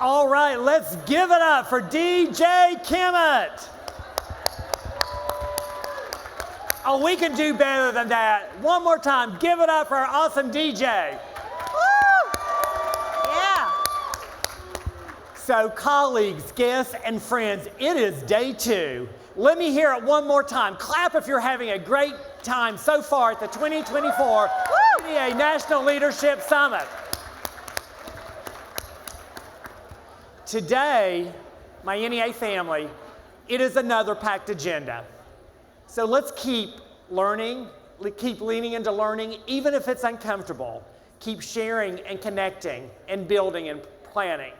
All right, let's give it up for DJ Kimmett. Oh, we can do better than that. One more time, give it up for our awesome DJ. Woo! Yeah. So colleagues, guests, and friends, it is day 2. Let me hear it one more time. Clap if you're having a great time so far at the 2024 NEA National Leadership Summit. Today, my NEA family, it is another packed agenda. So let's keep learning, keep leaning into learning, even if it's uncomfortable. Keep sharing and connecting and building and planning.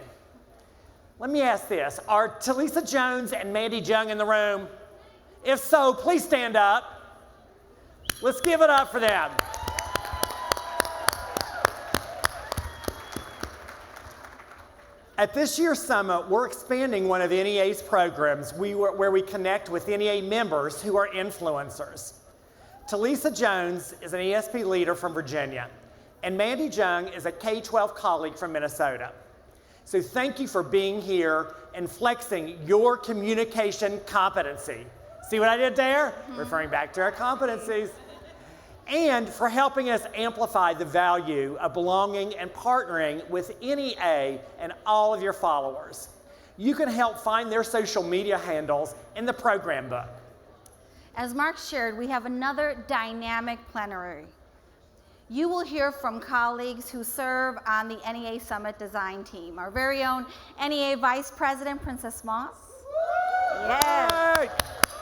Let me ask this, are Talisa Jones and Mandy Jung in the room? If so, please stand up. Let's give it up for them. At this year's summit, we're expanding one of NEA's programs where we connect with NEA members who are influencers. Talisa Jones is an ESP leader from Virginia, and Mandy Jung is a K-12 colleague from Minnesota. So thank you for being here and flexing your communication competency. See what I did there? Referring back to our competencies. And for helping us amplify the value of belonging and partnering with NEA and all of your followers. You can help find their social media handles in the program book. As Mark shared, we have another dynamic plenary. You will hear from colleagues who serve on the NEA Summit design team. Our very own NEA Vice President, Princess Moss. Yes.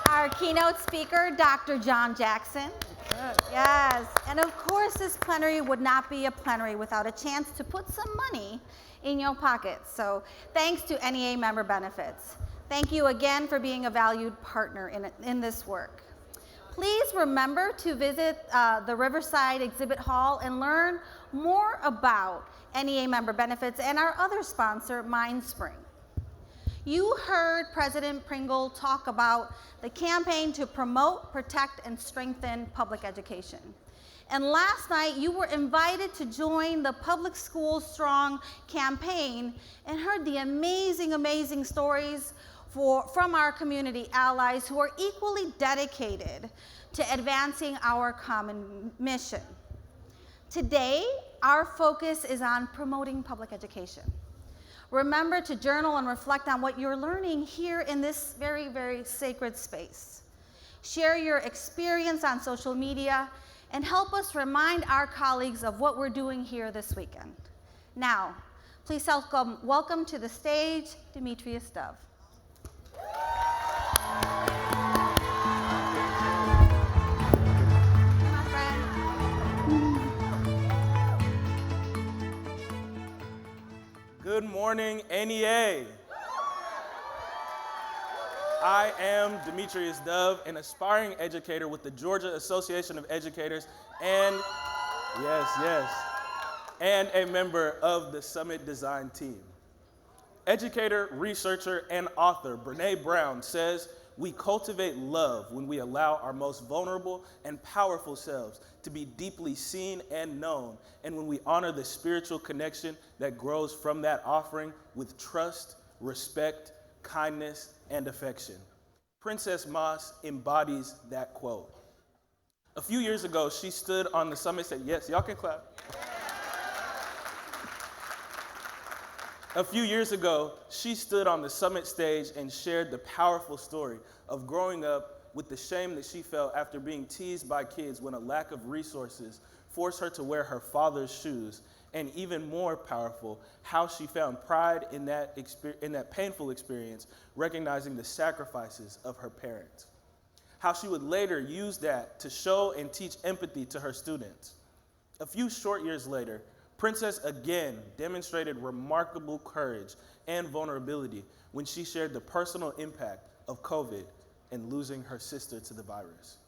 Our keynote speaker, Dr. John Jackson. Yes, and of course this plenary would not be a plenary without a chance to put some money in your pockets. So thanks to NEA Member Benefits. Thank you again for being a valued partner in this work. Please remember to visit the Riverside Exhibit Hall and learn more about NEA Member Benefits and our other sponsor, MindSpring. You heard President Pringle talk about the campaign to promote, protect, and strengthen public education. And last night, you were invited to join the Public Schools Strong campaign and heard the amazing, amazing stories from our community allies who are equally dedicated to advancing our common mission. Today, our focus is on promoting public education. Remember to journal and reflect on what you're learning here in this very, very sacred space. Share your experience on social media and help us remind our colleagues of what we're doing here this weekend. Now, please welcome to the stage, Demetrius Dove. Good morning, NEA. I am Demetrius Dove, an aspiring educator with the Georgia Association of Educators and a member of the Summit Design Team. Educator, researcher, and author Brené Brown says, "We cultivate love when we allow our most vulnerable and powerful selves to be deeply seen and known, and when we honor the spiritual connection that grows from that offering with trust, respect, kindness, and affection." Princess Moss embodies that quote. A few years ago, she stood on the summit stage. Yes, y'all can clap. A few years ago, she stood on the summit stage and shared the powerful story of growing up with the shame that she felt after being teased by kids when a lack of resources forced her to wear her father's shoes, and even more powerful, how she found pride in that painful experience, recognizing the sacrifices of her parents. How she would later use that to show and teach empathy to her students. A few short years later, Princess again demonstrated remarkable courage and vulnerability when she shared the personal impact of COVID and losing her sister to the virus.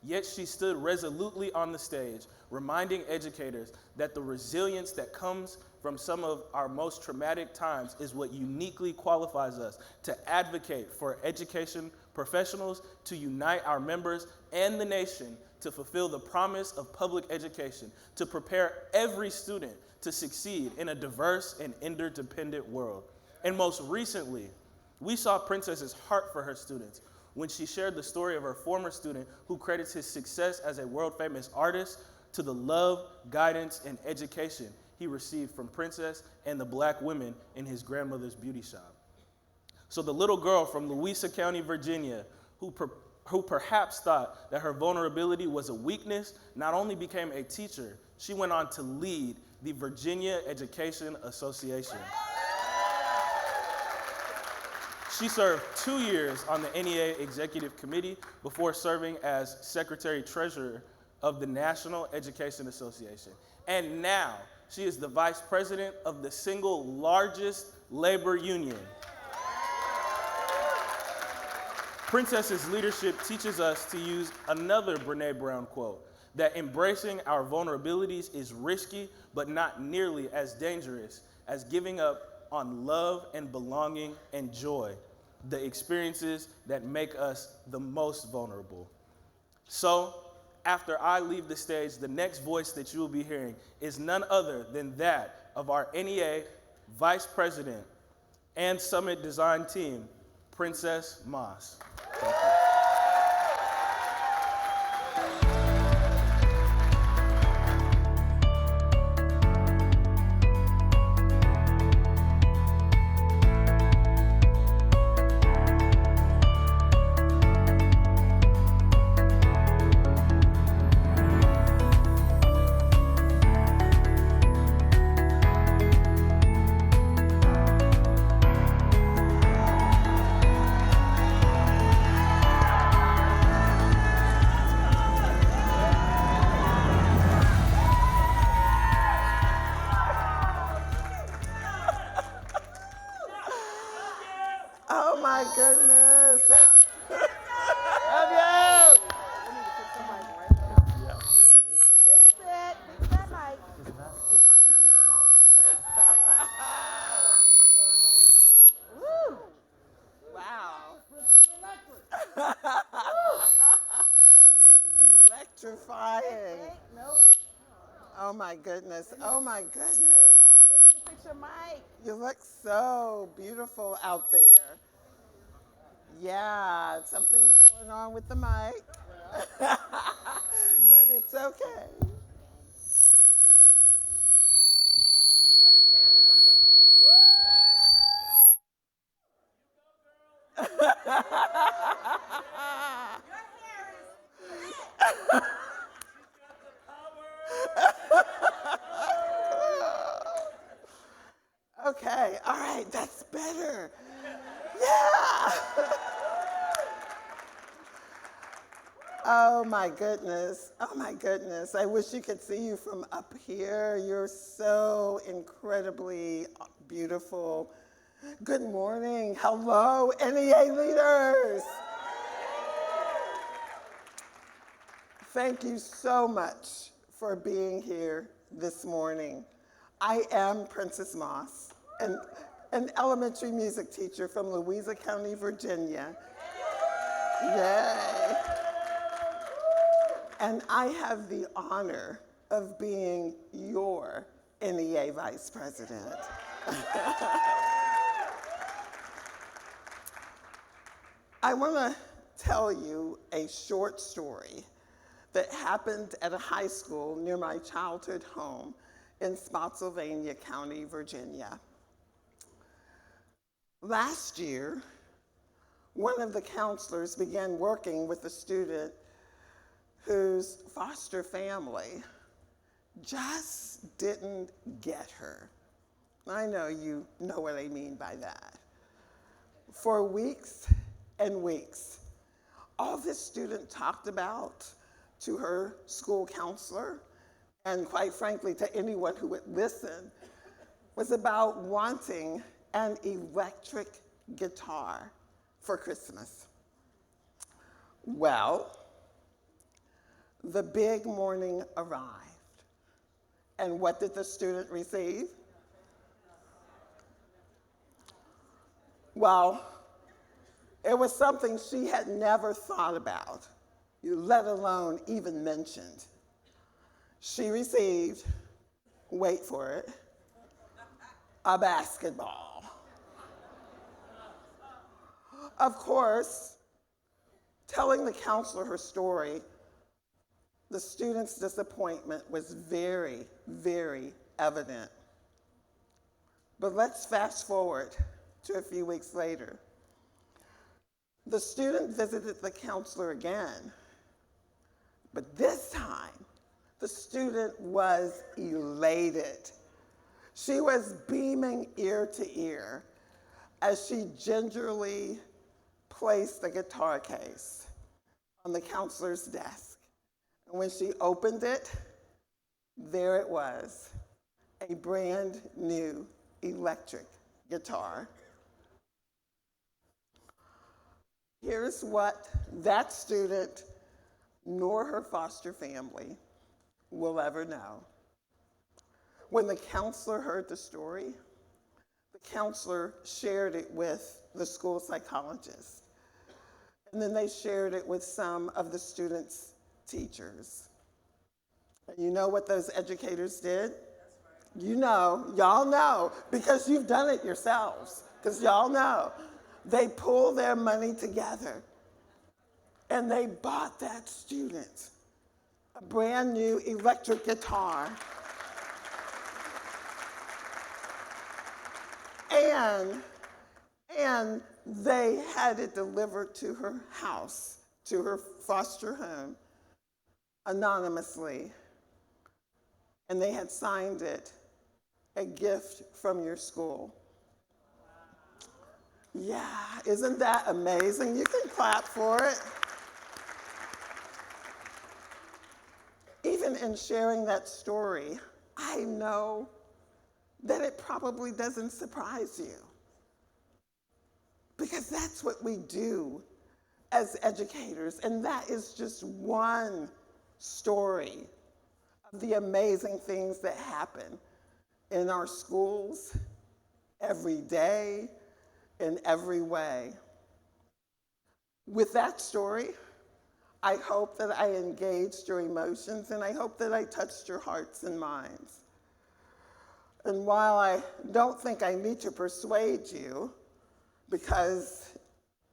Yet she stood resolutely on the stage, reminding educators that the resilience that comes from some of our most traumatic times is what uniquely qualifies us to advocate for education professionals, to unite our members and the nation to fulfill the promise of public education, to prepare every student to succeed in a diverse and interdependent world. And most recently, we saw Princess's heart for her students when she shared the story of her former student who credits his success as a world-famous artist to the love, guidance, and education he received from Princess and the Black women in his grandmother's beauty shop. So the little girl from Louisa County, Virginia, who perhaps thought that her vulnerability was a weakness, not only became a teacher, she went on to lead the Virginia Education Association. She served 2 years on the NEA Executive Committee before serving as Secretary-Treasurer of the National Education Association. And now, she is the Vice President of the single largest labor union. Princess's leadership teaches us to use another Brené Brown quote, that embracing our vulnerabilities is risky, but not nearly as dangerous as giving up on love and belonging and joy, the experiences that make us the most vulnerable. So, after I leave the stage, the next voice that you will be hearing is none other than that of our NEA Vice President and Summit Design Team, Princess Moss. Thank you. Oh my goodness. Love you! Fix it. Fix that mic. Woo. Wow. Electrifying. Oh my goodness. Oh my goodness. Oh, they need to fix your mic. You look so beautiful out there. Yeah, something's going on with the mic. But it's okay. Okay, all right, that's better. Yeah. Oh my goodness. Oh my goodness. I wish you could see you from up here. You're so incredibly beautiful. Good morning. Hello, NEA leaders. Thank you so much for being here this morning. I am Princess Moss, an elementary music teacher from Louisa County, Virginia. Yay. And I have the honor of being your NEA Vice President. I want to tell you a short story that happened at a high school near my childhood home in Spotsylvania County, Virginia. Last year, one of the counselors began working with a student whose foster family just didn't get her. I know you know what I mean by that. For weeks and weeks, all this student talked about to her school counselor, and quite frankly to anyone who would listen, was about wanting an electric guitar for Christmas. Well, the big morning arrived. And what did the student receive? Well, it was something she had never thought about, let alone even mentioned. She received, wait for it, a basketball. Of course, telling the counselor her story, the student's disappointment was very, very evident. But let's fast forward to a few weeks later. The student visited the counselor again, but this time, the student was elated. She was beaming ear to ear as she gingerly placed the guitar case on the counselor's desk. And when she opened it, there it was, a brand new electric guitar. Here's what that student nor her foster family will ever know. When the counselor heard the story, the counselor shared it with the school psychologist. And then they shared it with some of the students' teachers. And you know what those educators did? You know, y'all know, because you've done it yourselves, because y'all know. They pulled their money together and they bought that student a brand new electric guitar. And they had it delivered to her house, to her foster home, anonymously. And they had signed it, a gift from your school. Yeah, isn't that amazing? You can clap for it. Even in sharing that story, I know that it probably doesn't surprise you. Because that's what we do as educators, and that is just one story of the amazing things that happen in our schools every day, in every way. With that story, I hope that I engaged your emotions, and I hope that I touched your hearts and minds. And while I don't think I need to persuade you, because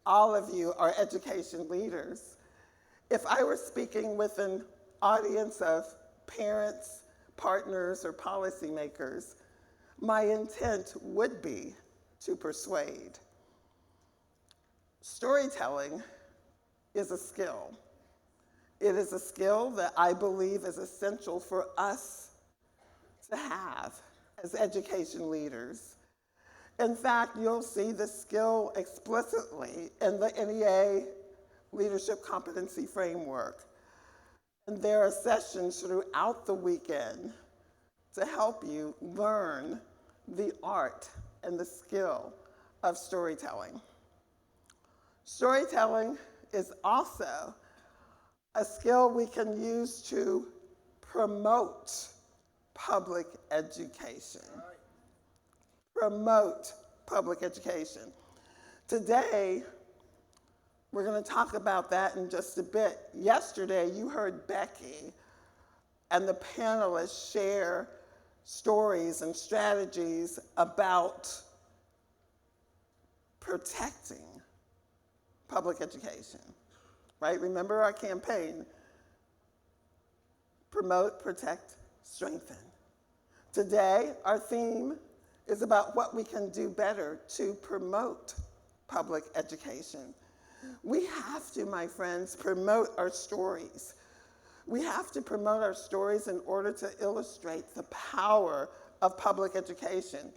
all of you are education leaders, if I were speaking with an audience of parents, partners, or policymakers, my intent would be to persuade. Storytelling is a skill. It is a skill that I believe is essential for us to have as education leaders. In fact, you'll see the skill explicitly in the NEA Leadership Competency Framework. And there are sessions throughout the weekend to help you learn the art and the skill of storytelling. Storytelling is also a skill we can use to promote public education. Promote public education. Today, we're going to talk about that in just a bit. Yesterday, you heard Becky and the panelists share stories and strategies about protecting public education, right? Remember our campaign, promote, protect, strengthen. Today, our theme is about what we can do better to promote public education. We have to, my friends, promote our stories. We have to promote our stories in order to illustrate the power of public education,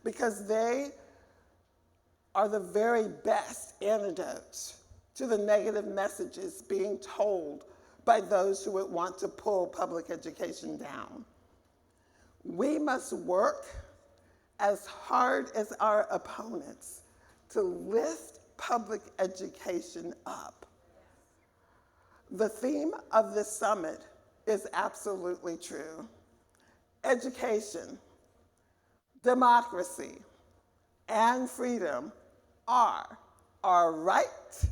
because they are the very best antidotes to the negative messages being told by those who would want to pull public education down. We must work as hard as our opponents to lift public education up. The theme of this summit is absolutely true. Education, democracy, and freedom are our right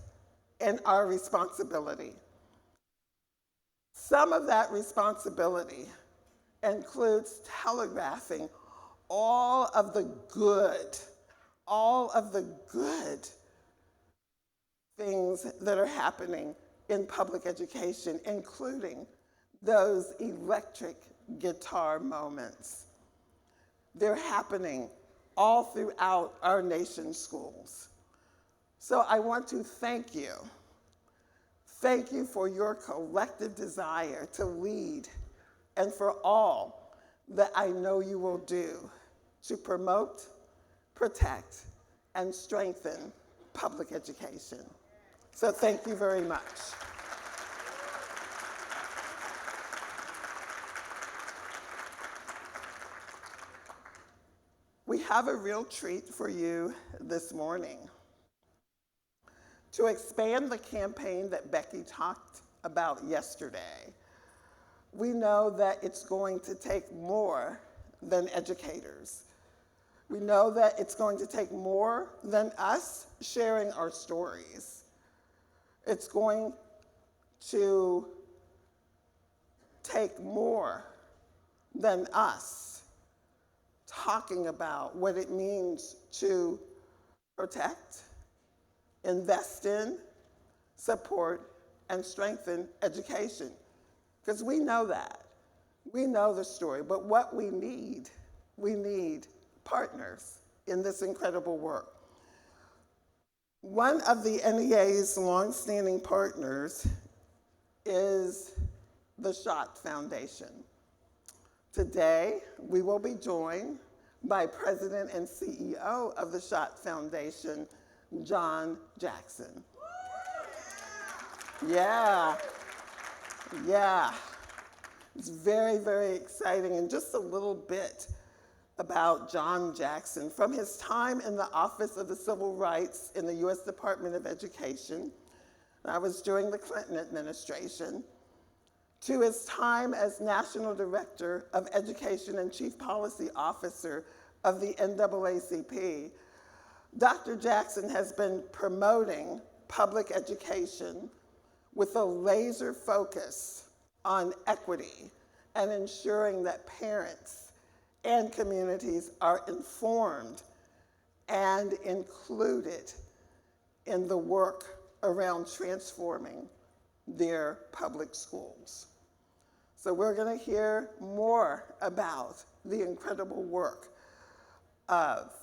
and our responsibility. Some of that responsibility includes telegraphing all of the good things that are happening in public education, including those electric guitar moments. They're happening all throughout our nation's schools. So I want to thank you. Thank you for your collective desire to lead and for all that I know you will do to promote, protect, and strengthen public education. So thank you very much. We have a real treat for you this morning. To expand the campaign that Becky talked about yesterday, we know that it's going to take more than educators. We know that it's going to take more than us sharing our stories. It's going to take more than us talking about what it means to protect, invest in, support, and strengthen education. Because we know that. We know the story. But what we need partners in this incredible work. One of the NEA's longstanding partners is the Schott Foundation. Today, we will be joined by President and CEO of the Schott Foundation, John Jackson. Yeah. It's very, very exciting. And just a little bit about John Jackson. From his time in the Office of the Civil Rights in the U.S. Department of Education, that was during the Clinton administration, to his time as National Director of Education and Chief Policy Officer of the NAACP, Dr. Jackson has been promoting public education with a laser focus on equity and ensuring that parents and communities are informed and included in the work around transforming their public schools. So we're going to hear more about the incredible work of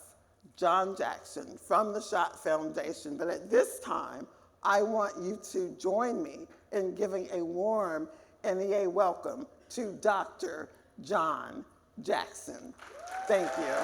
John Jackson from the Schott Foundation. But at this time, I want you to join me in giving a warm NEA welcome to Dr. John Jackson. Thank you.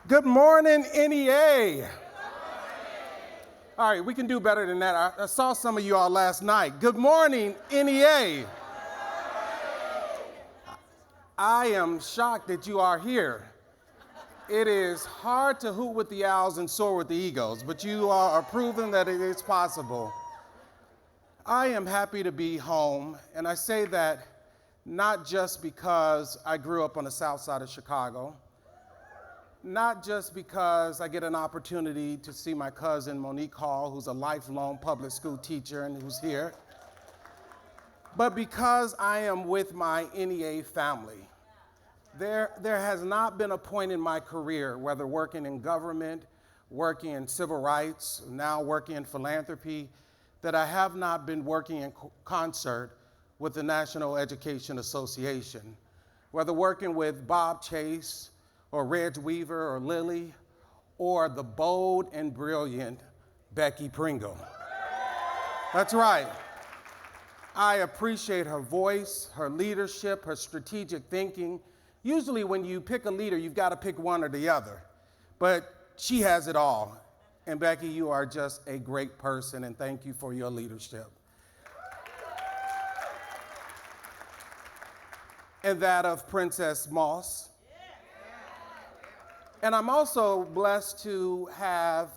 Good morning, NEA. All right, we can do better than that. I saw some of you all last night. Good morning, NEA. I am shocked that you are here. It is hard to hoot with the owls and soar with the eagles, but you are proving that it is possible. I am happy to be home, and I say that not just because I grew up on the south side of Chicago, not just because I get an opportunity to see my cousin Monique Hall, who's a lifelong public school teacher and who's here, but because I am with my NEA family. There has not been a point in my career, whether working in government, working in civil rights, now working in philanthropy, that I have not been working in concert with the National Education Association. Whether working with Bob Chase, or Reg Weaver, or Lily, or the bold and brilliant Becky Pringle. That's right. I appreciate her voice, her leadership, her strategic thinking. Usually when you pick a leader, you've got to pick one or the other. But she has it all. And Becky, you are just a great person, and thank you for your leadership. And that of Princess Moss. And I'm also blessed to have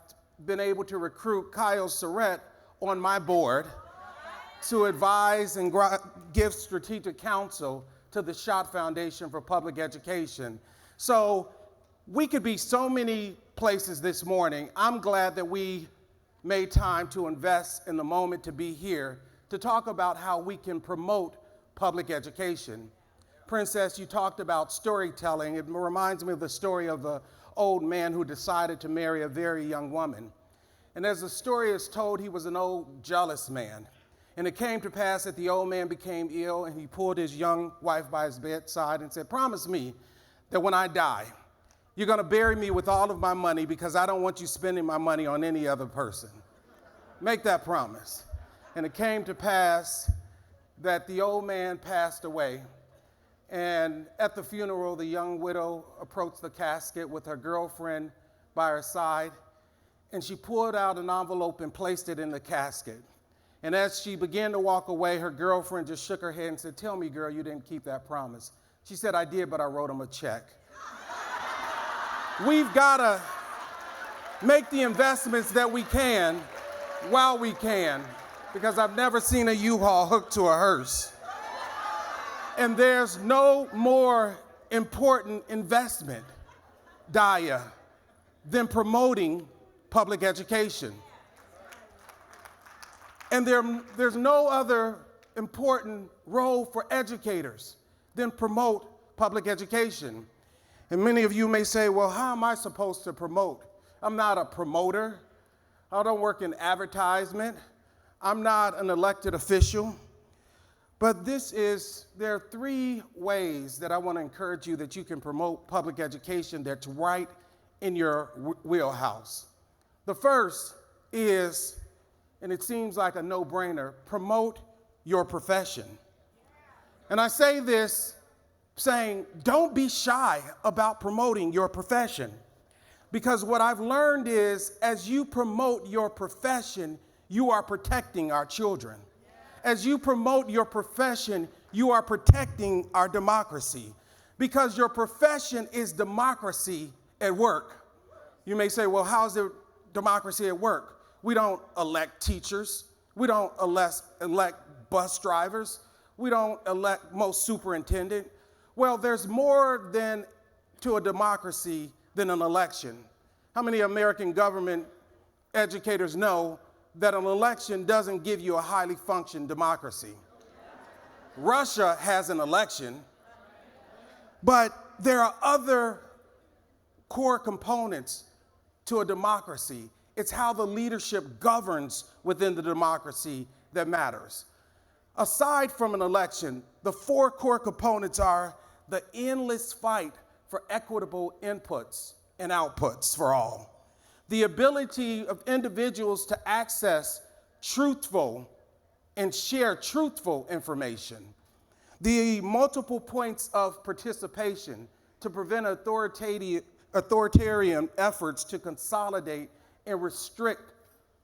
been able to recruit Kyle Surratt on my board to advise and give strategic counsel to the Schott Foundation for Public Education. So we could be so many places this morning. I'm glad that we made time to invest in the moment to be here to talk about how we can promote public education. Princess, you talked about storytelling. It reminds me of the story of an old man who decided to marry a very young woman. And as the story is told, he was an old jealous man. And it came to pass that the old man became ill, and he pulled his young wife by his bedside and said, "Promise me that when I die, you're going to bury me with all of my money because I don't want you spending my money on any other person. Make that promise." And it came to pass that the old man passed away. And at the funeral, the young widow approached the casket with her girlfriend by her side, and she pulled out an envelope and placed it in the casket. And as she began to walk away, her girlfriend just shook her head and said, "Tell me, girl, you didn't keep that promise." She said, "I did, but I wrote him a check." We've got to make the investments that we can while we can, because I've never seen a U-Haul hooked to a hearse. And there's no more important investment, Daya, than promoting public education. And there's no other important role for educators than promote public education. And many of you may say, "Well, how am I supposed to promote?" I'm not a promoter. I don't work in advertisement. I'm not an elected official. But there are 3 ways that I want to encourage you that you can promote public education that's right in your wheelhouse. The first is, and it seems like a no-brainer, promote your profession. And I say this saying, don't be shy about promoting your profession. Because what I've learned is, as you promote your profession, you are protecting our children. As you promote your profession, you are protecting our democracy. Because your profession is democracy at work. You may say, "Well, how's it democracy at work?" We don't elect teachers. We don't elect bus drivers. We don't elect most superintendents. Well, there's more to a democracy than an election. How many American government educators know that an election doesn't give you a highly functioning democracy? Russia has an election, but there are other core components to a democracy. It's how the leadership governs within the democracy that matters. Aside from an election, the 4 core components are the endless fight for equitable inputs and outputs for all, the ability of individuals to access truthful and share truthful information, the multiple points of participation to prevent authoritarian efforts to consolidate and restrict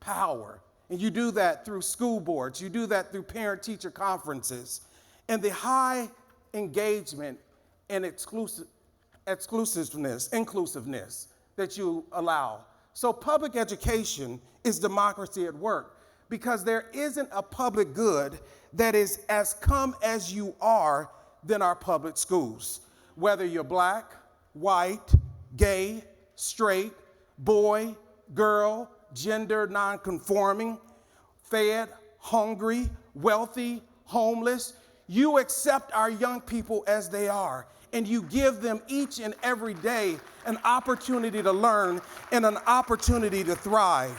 power. And you do that through school boards, you do that through parent-teacher conferences, and the high engagement and inclusiveness that you allow. So public education is democracy at work, because there isn't a public good that is as come as you are than our public schools. Whether you're black, white, gay, straight, boy, girl, gender nonconforming, fed, hungry, wealthy, homeless, you accept our young people as they are, and you give them each and every day an opportunity to learn and an opportunity to thrive.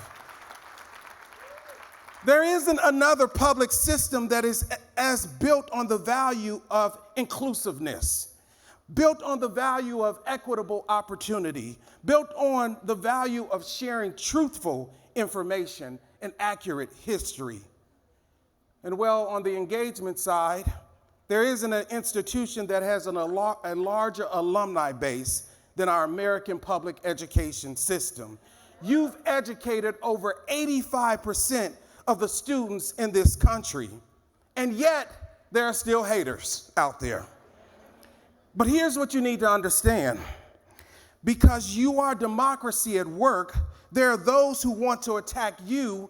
There isn't another public system that is as built on the value of inclusiveness, built on the value of equitable opportunity, built on the value of sharing truthful information and accurate history. And well, on the engagement side, there isn't an institution that has a larger alumni base than our American public education system. You've educated over 85% of the students in this country, and yet there are still haters out there. But here's what you need to understand. Because you are democracy at work, there are those who want to attack you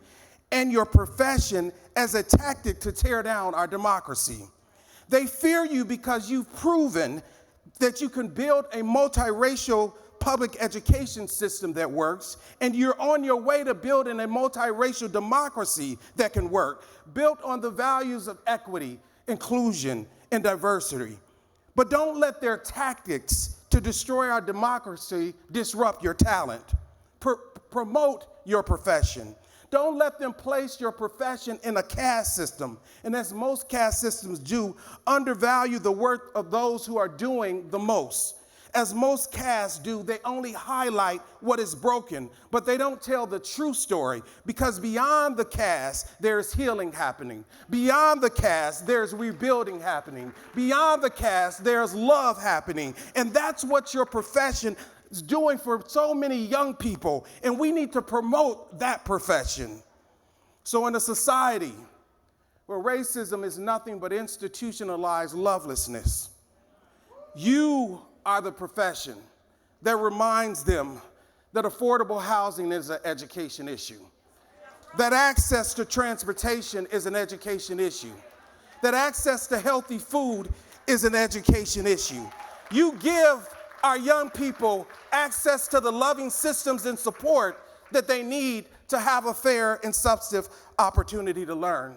and your profession as a tactic to tear down our democracy. They fear you because you've proven that you can build a multiracial public education system that works, and you're on your way to building a multiracial democracy that can work, built on the values of equity, inclusion, and diversity. But don't let their tactics to destroy our democracy disrupt your talent. Promote your profession. Don't let them place your profession in a caste system, and as most caste systems do, undervalue the worth of those who are doing the most. As most castes do, they only highlight what is broken, but they don't tell the true story, because beyond the caste, there's healing happening. Beyond the caste, there's rebuilding happening. Beyond the caste, there's love happening. And that's what your profession is doing for so many young people, and we need to promote that profession. So in a society where racism is nothing but institutionalized lovelessness, you are the profession that reminds them that affordable housing is an education issue, that access to transportation is an education issue, that access to healthy food is an education issue. You give our young people access to the loving systems and support that they need to have a fair and substantive opportunity to learn.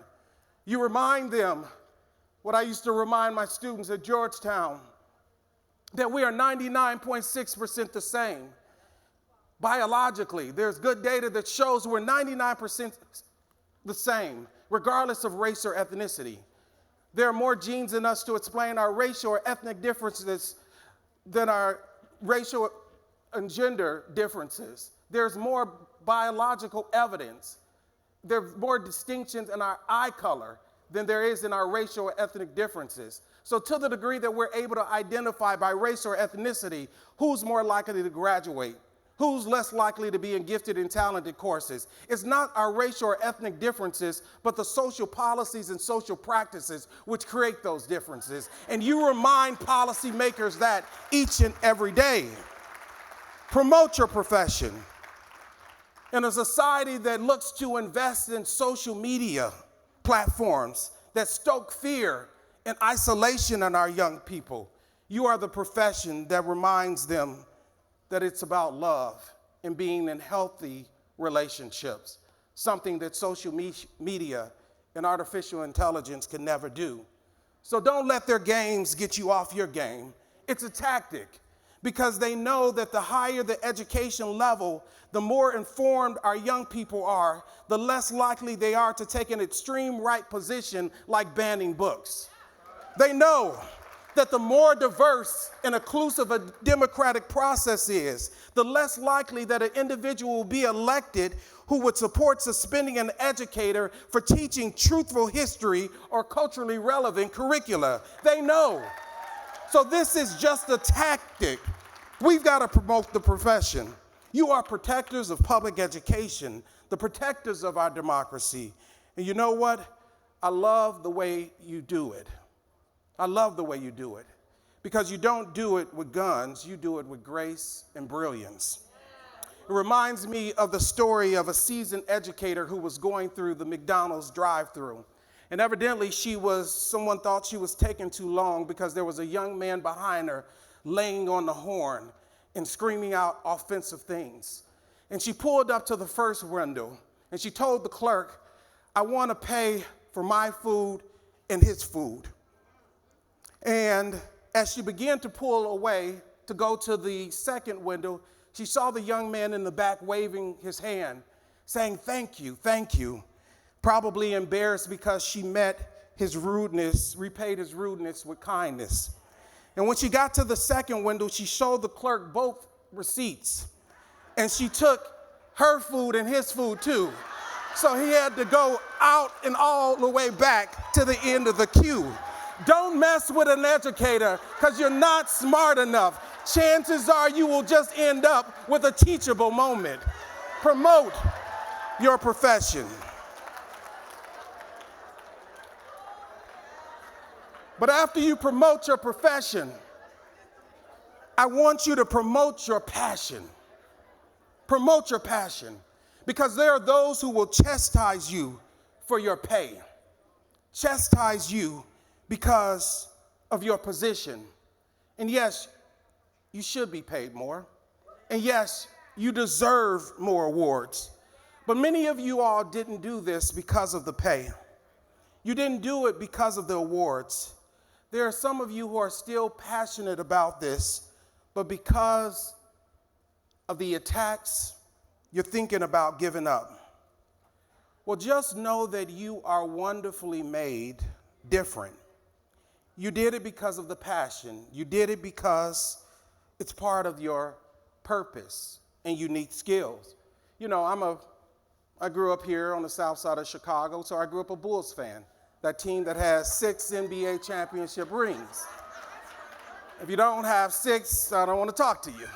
You remind them what I used to remind my students at Georgetown, that we are 99.6% the same. Biologically, there's good data that shows we're 99% the same, regardless of race or ethnicity. There are more genes in us to explain our racial or ethnic differences than our racial and gender differences. There's more biological evidence. There's more distinctions in our eye color than there is in our racial or ethnic differences. So to the degree that we're able to identify by race or ethnicity who's more likely to graduate, who's less likely to be in gifted and talented courses, it's not our racial or ethnic differences, but the social policies and social practices which create those differences. And you remind policymakers that each and every day. Promote your profession. In a society that looks to invest in social media platforms that stoke fear and isolation in our young people, you are the profession that reminds them that it's about love and being in healthy relationships, something that social media and artificial intelligence can never do. So don't let their games get you off your game. It's a tactic, because they know that the higher the education level, the more informed our young people are, the less likely they are to take an extreme right position like banning books. They know that the more diverse and inclusive a democratic process is, the less likely that an individual will be elected who would support suspending an educator for teaching truthful history or culturally relevant curricula. They know. So this is just a tactic. We've got to promote the profession. You are protectors of public education, the protectors of our democracy. And you know what? I love the way you do it. I love the way you do it, because you don't do it with guns, you do it with grace and brilliance. It reminds me of the story of a seasoned educator who was going through the McDonald's drive-thru. And evidently someone thought she was taking too long, because there was a young man behind her laying on the horn and screaming out offensive things. And she pulled up to the first window and she told the clerk, "I want to pay for my food and his food." And as she began to pull away to go to the second window, she saw the young man in the back waving his hand, saying, "Thank you, thank you." Probably embarrassed because she met his rudeness, repaid his rudeness with kindness. And when she got to the second window, she showed the clerk both receipts. And she took her food and his food too. So he had to go out and all the way back to the end of the queue. Don't mess with an educator because you're not smart enough. Chances are you will just end up with a teachable moment. Promote your profession. But after you promote your profession, I want you to promote your passion. Promote your passion, because there are those who will chastise you for your pay, chastise you because of your position. And yes, you should be paid more. And yes, you deserve more awards. But many of you all didn't do this because of the pay. You didn't do it because of the awards. There are some of you who are still passionate about this, but because of the attacks, you're thinking about giving up. Well, just know that you are wonderfully made different. You did it because of the passion. You did it because it's part of your purpose and unique skills. You know, I grew up here on the south side of Chicago, so I grew up a Bulls fan, that team that has 6 NBA championship rings. If you don't have 6, I don't want to talk to you.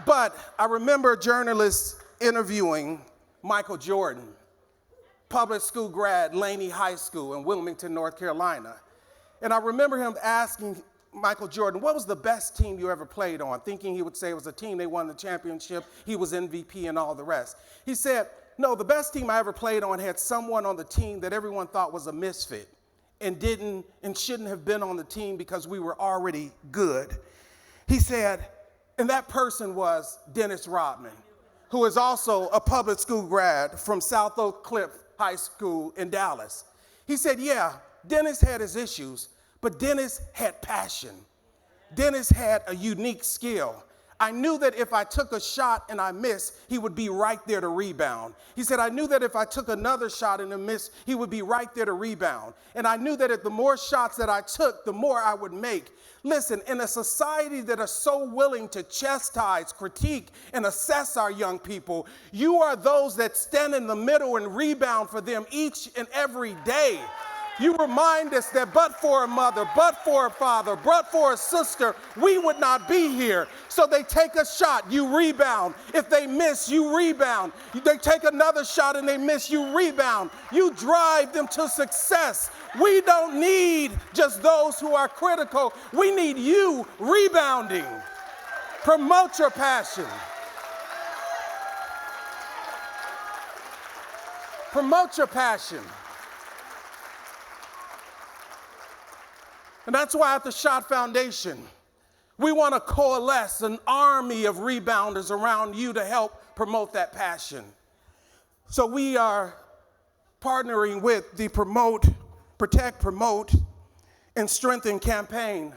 But I remember journalists interviewing Michael Jordan, public school grad, Laney High School in Wilmington, North Carolina. And I remember him asking Michael Jordan, what was the best team you ever played on? Thinking he would say it was a team, they won the championship, he was MVP and all the rest. He said, no, the best team I ever played on had someone on the team that everyone thought was a misfit and shouldn't have been on the team because we were already good. He said, and that person was Dennis Rodman, who is also a public school grad from South Oak Cliff High School in Dallas. He said, yeah, Dennis had his issues, but Dennis had passion. Dennis had a unique skill. I knew that if I took a shot and I missed, he would be right there to rebound. He said, I knew that if I took another shot and I missed, he would be right there to rebound. And I knew that if the more shots that I took, the more I would make. Listen, in a society that is so willing to chastise, critique, and assess our young people, you are those that stand in the middle and rebound for them each and every day. You remind us that but for a mother, but for a father, but for a sister, we would not be here. So they take a shot, you rebound. If they miss, you rebound. They take another shot and they miss, you rebound. You drive them to success. We don't need just those who are critical. We need you rebounding. Promote your passion. Promote your passion. And that's why at the Schott Foundation, we want to coalesce an army of rebounders around you to help promote that passion. So we are partnering with the Protect, Promote, and Strengthen campaign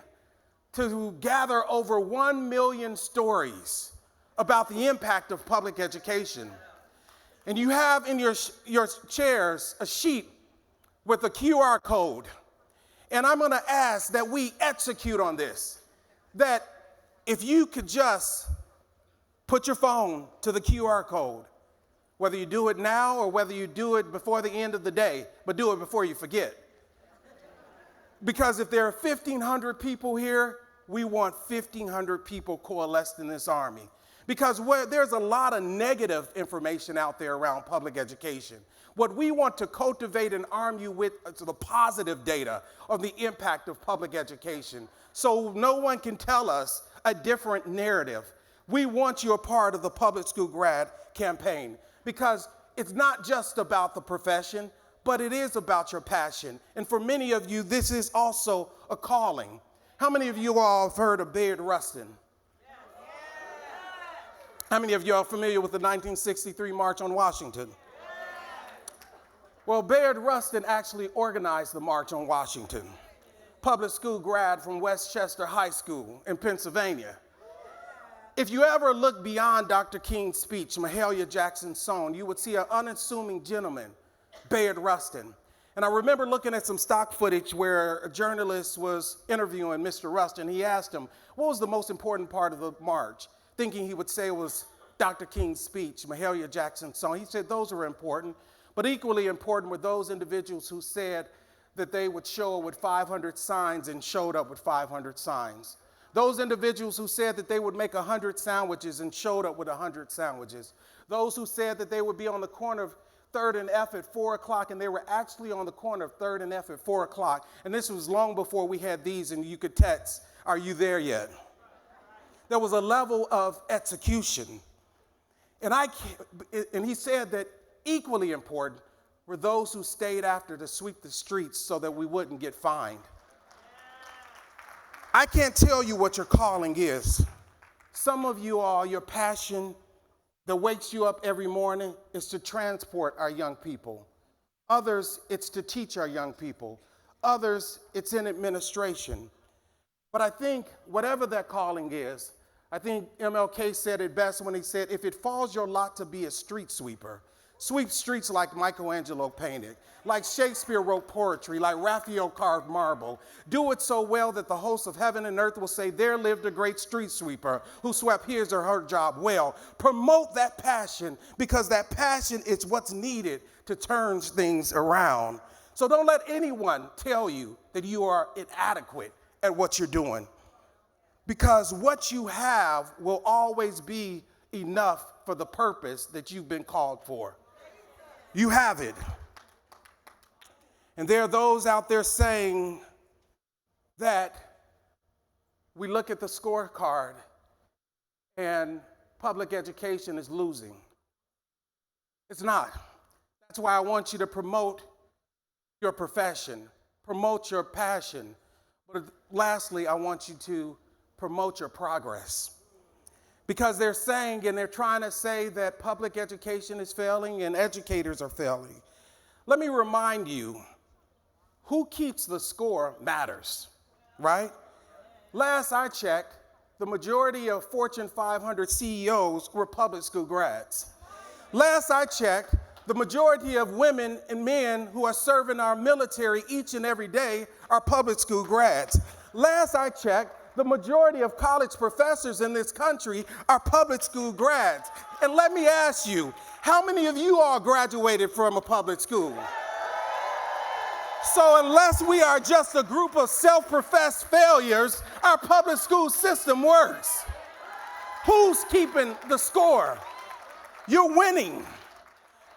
to gather over 1 million stories about the impact of public education. And you have in your chairs a sheet with a QR code. And I'm going to ask that we execute on this, that if you could just put your phone to the QR code, whether you do it now or whether you do it before the end of the day, but do it before you forget. Because if there are 1,500 people here, we want 1,500 people coalesced in this army. Because there's a lot of negative information out there around public education. What we want to cultivate and arm you with is the positive data of the impact of public education, so no one can tell us a different narrative. We want you a part of the Public School Grad campaign because it's not just about the profession, but it is about your passion. And for many of you, this is also a calling. How many of you all have heard of Bayard Rustin? How many of you are familiar with the 1963 March on Washington? Well, Bayard Rustin actually organized the March on Washington. Public school grad from Westchester High School in Pennsylvania. If you ever look beyond Dr. King's speech, Mahalia Jackson's song, you would see an unassuming gentleman, Bayard Rustin. And I remember looking at some stock footage where a journalist was interviewing Mr. Rustin. He asked him, what was the most important part of the march? Thinking he would say it was Dr. King's speech, Mahalia Jackson's song. He said those were important, but equally important were those individuals who said that they would show up with 500 signs and showed up with 500 signs. Those individuals who said that they would make 100 sandwiches and showed up with 100 sandwiches. Those who said that they would be on the corner of 3rd and F at 4 o'clock, and they were actually on the corner of 3rd and F at 4 o'clock. And this was long before we had these and you could text, "Are you there yet?" There was a level of execution. And he said that equally important were those who stayed after to sweep the streets so that we wouldn't get fined. I can't tell you what your calling is. Some of you all, your passion that wakes you up every morning is to transport our young people. Others, it's to teach our young people. Others, it's in administration. But I think whatever that calling is, I think MLK said it best when he said, if it falls your lot to be a street sweeper, sweep streets like Michelangelo painted, like Shakespeare wrote poetry, like Raphael carved marble. Do it so well that the hosts of heaven and earth will say, there lived a great street sweeper who swept his or her job well. Promote that passion, because that passion is what's needed to turn things around. So don't let anyone tell you that you are inadequate at what you're doing, because what you have will always be enough for the purpose that you've been called for. You have it. And there are those out there saying that we look at the scorecard and public education is losing. It's not. That's why I want you to promote your profession, promote your passion. But lastly, I want you to promote your progress. Because they're saying and they're trying to say that public education is failing and educators are failing. Let me remind you, who keeps the score matters, right? Last I checked, the majority of Fortune 500 CEOs were public school grads. Last I checked, the majority of women and men who are serving our military each and every day are public school grads. Last I checked, the majority of college professors in this country are public school grads. And let me ask you, how many of you all graduated from a public school? So unless we are just a group of self-professed failures, our public school system works. Who's keeping the score? You're winning.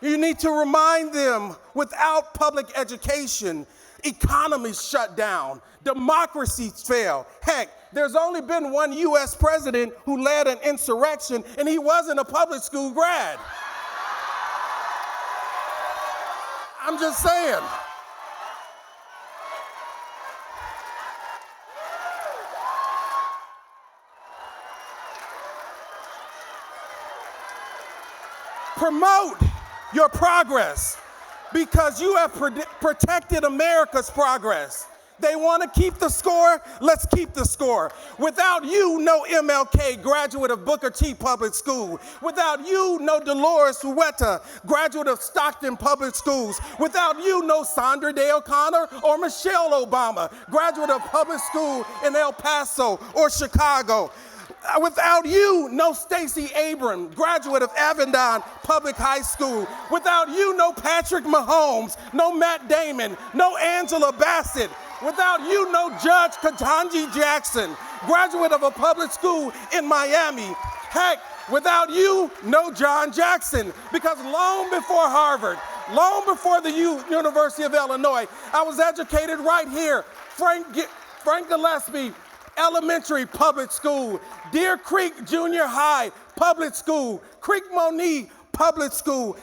You need to remind them, without public education, economies shut down, democracies fail. Heck, there's only been one U.S. president who led an insurrection, and he wasn't a public school grad. I'm just saying. Promote your progress, because you have protected America's progress. They want to keep the score, let's keep the score. Without you, no MLK, graduate of Booker T Public School. Without you, no Dolores Huerta, graduate of Stockton Public Schools. Without you, no Sandra Day O'Connor or Michelle Obama, graduate of public school in El Paso or Chicago. Without you, no Stacey Abrams, graduate of Avondale Public High School. Without you, no Patrick Mahomes, no Matt Damon, no Angela Bassett. Without you, no Judge Ketanji Jackson, graduate of a public school in Miami. Heck, without you, no John Jackson, because long before Harvard, long before the University of Illinois, I was educated right here. Frank Gillespie Elementary Public School, Deer Creek Junior High Public School, Creek Monique Public School.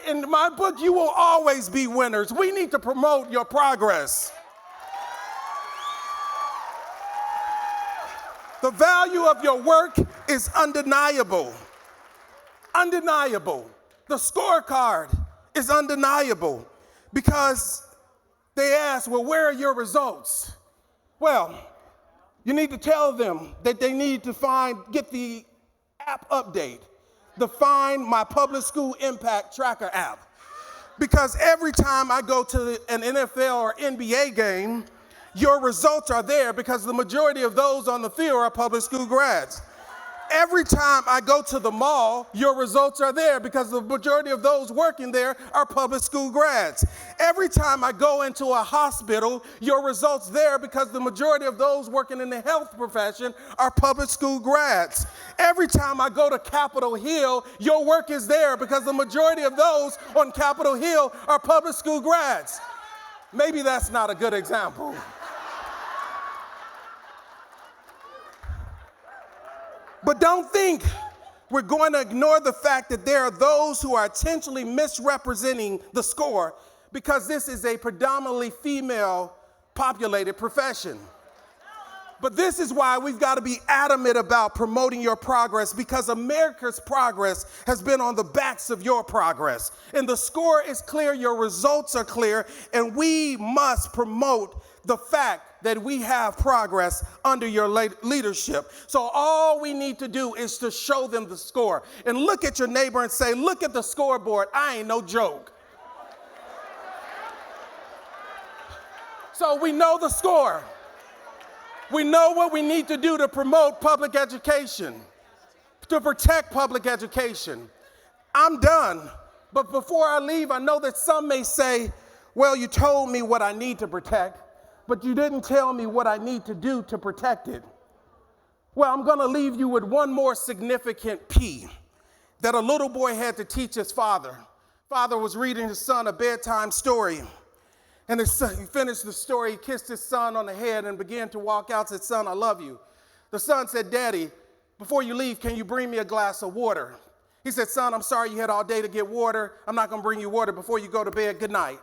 In my book, you will always be winners. We need to promote your progress. The value of your work is undeniable. Undeniable. The scorecard is undeniable, because they ask, well, where are your results? Well, you need to tell them that they need to get the app update, the Find My Public School Impact Tracker app. Because every time I go to an NFL or NBA game, your results are there, because the majority of those on the field are public school grads. Every time I go to the mall, your results are there because the majority of those working there are public school grads. Every time I go into a hospital, your results there because the majority of those working in the health profession are public school grads. Every time I go to Capitol Hill, your work is there because the majority of those on Capitol Hill are public school grads. Maybe that's not a good example. But don't think we're going to ignore the fact that there are those who are intentionally misrepresenting the score because this is a predominantly female-populated profession. But this is why we've got to be adamant about promoting your progress, because America's progress has been on the backs of your progress. And the score is clear, your results are clear, and we must promote the fact that we have progress under your leadership. So all we need to do is to show them the score. And look at your neighbor and say, look at the scoreboard. I ain't no joke. So we know the score. We know what we need to do to promote public education, to protect public education. I'm done. But before I leave, I know that some may say, well, you told me what I need to protect, but you didn't tell me what I need to do to protect it. Well, I'm going to leave you with one more significant P that a little boy had to teach his father. Father was reading his son a bedtime story. And his son, he finished the story, he kissed his son on the head and began to walk out, said, son, I love you. The son said, Daddy, before you leave, can you bring me a glass of water? He said, son, I'm sorry you had all day to get water. I'm not going to bring you water before you go to bed. Good night.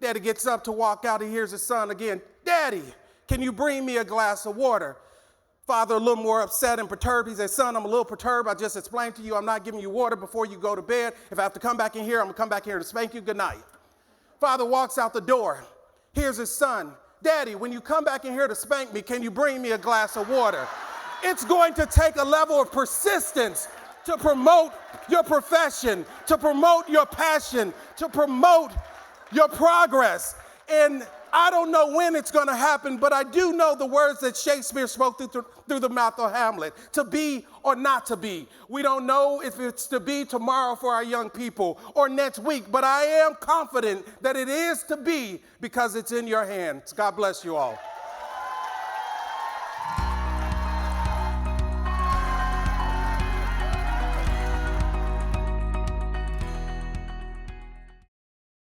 Daddy gets up to walk out. He hears his son again. Daddy, can you bring me a glass of water? Father, a little more upset and perturbed. He said, son, I'm a little perturbed. I just explained to you I'm not giving you water before you go to bed. If I have to come back in here, I'm going to come back here to spank you. Good night. Father walks out the door. Here's his son. Daddy, when you come back in here to spank me, can you bring me a glass of water? It's going to take a level of persistence to promote your profession, to promote your passion, to promote your progress. And I don't know when it's going to happen, but I do know the words that Shakespeare spoke through the mouth of Hamlet, to be or not to be. We don't know if it's to be tomorrow for our young people or next week, but I am confident that it is to be because it's in your hands. God bless you all.